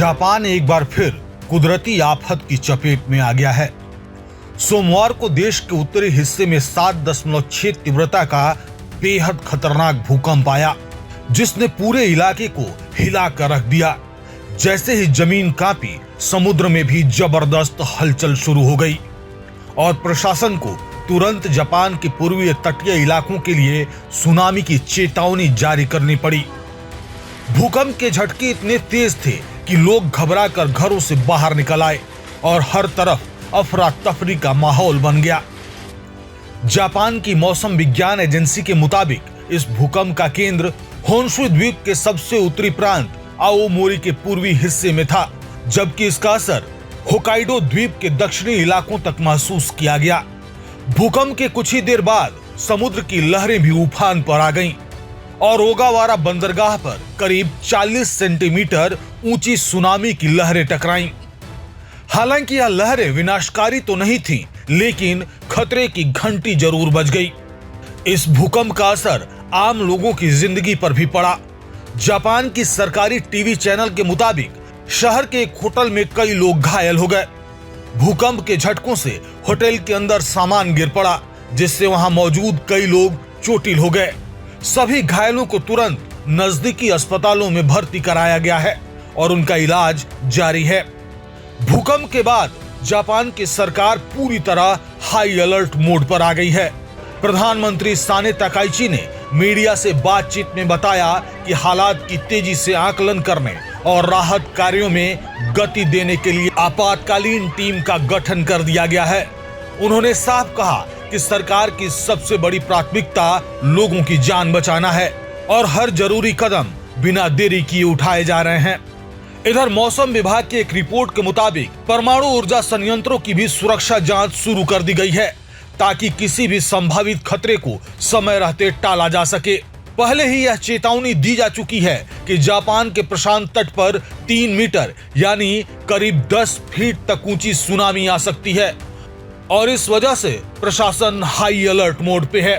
Japan एक बार फिर कुदरती आफत की चपेट में आ गया है। सोमवार को देश के उत्तरी हिस्से में 7.6 तीव्रता का बेहद खतरनाक भूकंप आया, जिसने पूरे इलाके को हिला कर रख दिया। जैसे ही जमीन कांपी, समुद्र में भी जबरदस्त हलचल शुरू हो गई और प्रशासन को तुरंत जापान के पूर्वीय तटीय इलाकों के लिए सुनामी की चेतावनी जारी करनी पड़ी। भूकंप के झटके इतने तेज थे कि लोग घबराकर घरों से बाहर निकल आए और हर तरफ अफरा तफरी का माहौल बन गया। जापान की मौसम विज्ञान एजेंसी के मुताबिक इस भूकंप का केंद्र होन्शु द्वीप के सबसे उत्तरी प्रांत आओमोरी के पूर्वी हिस्से में था, जबकि इसका असर होकाइडो द्वीप के दक्षिणी इलाकों तक महसूस किया गया। भूकंप के कुछ ही देर बाद समुद्र की लहरें भी उफान पर आ गईं और ओगावारा बंदरगाह पर करीब 40 सेंटीमीटर ऊंची सुनामी की लहरें टकराईं। हालांकि यह लहरें विनाशकारी तो नहीं थीं, लेकिन खतरे की घंटी जरूर बज गई। इस भूकंप का असर आम लोगों की जिंदगी पर भी पड़ा। जापान की सरकारी टीवी चैनल के मुताबिक शहर के एक होटल में कई लोग घायल हो गए। भूकंप के झटकों से होटल के अंदर सामान गिर पड़ा, जिससे वहां मौजूद कई लोग चोटिल हो गए। सभी घायलों को तुरंत नजदीकी अस्पतालों में भर्ती कराया गया है और उनका इलाज जारी है। भूकंप के बाद जापान की सरकार पूरी तरह हाई अलर्ट मोड पर आ गई है। प्रधानमंत्री साने ताकाइची ने मीडिया से बातचीत में बताया कि हालात की तेजी से आकलन करने और राहत कार्यों में गति देने के लिए आपातकालीन टीम का गठन कर दिया गया है। उन्होंने साफ कहा कि सरकार की सबसे बड़ी प्राथमिकता लोगों की जान बचाना है और हर जरूरी कदम बिना देरी किए उठाए जा रहे हैं। इधर मौसम विभाग की एक रिपोर्ट के मुताबिक परमाणु ऊर्जा संयंत्रों की भी सुरक्षा जांच शुरू कर दी गई है, ताकि किसी भी संभावित खतरे को समय रहते टाला जा सके। पहले ही यह चेतावनी दी जा चुकी है कि जापान के प्रशांत तट पर 3 मीटर यानी करीब 10 फीट तक ऊंची सुनामी आ सकती है और इस वजह से प्रशासन हाई अलर्ट मोड पे है।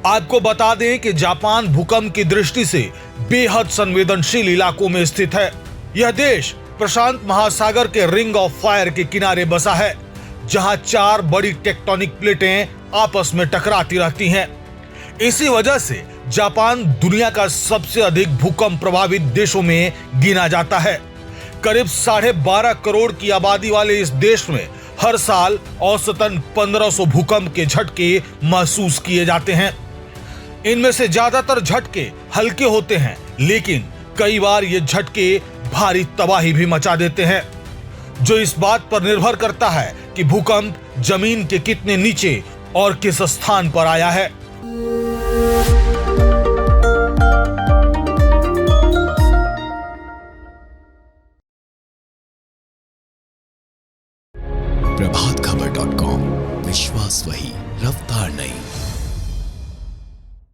आपको बता दें कि जापान भूकंप की दृष्टि से बेहद संवेदनशील इलाकों में स्थित है। यह देश प्रशांत महासागर के रिंग ऑफ फायर के किनारे बसा है, जहां 4 बड़ी टेक्टोनिक प्लेटें आपस में टकराती रहती हैं। इसी वजह से जापान दुनिया का सबसे अधिक भूकंप प्रभावित देशों में गिना जाता है। करीब 12.5 करोड़ की आबादी वाले इस देश में हर साल औसतन 1500 भूकंप के झटके महसूस किए जाते हैं। इनमें से ज्यादातर झटके हल्के होते हैं, लेकिन कई बार ये झटके भारी तबाही भी मचा देते हैं, जो इस बात पर निर्भर करता है कि भूकंप जमीन के कितने नीचे और किस स्थान पर आया है। प्रभातखबर.com, विश्वास वही, रफ्तार नहीं।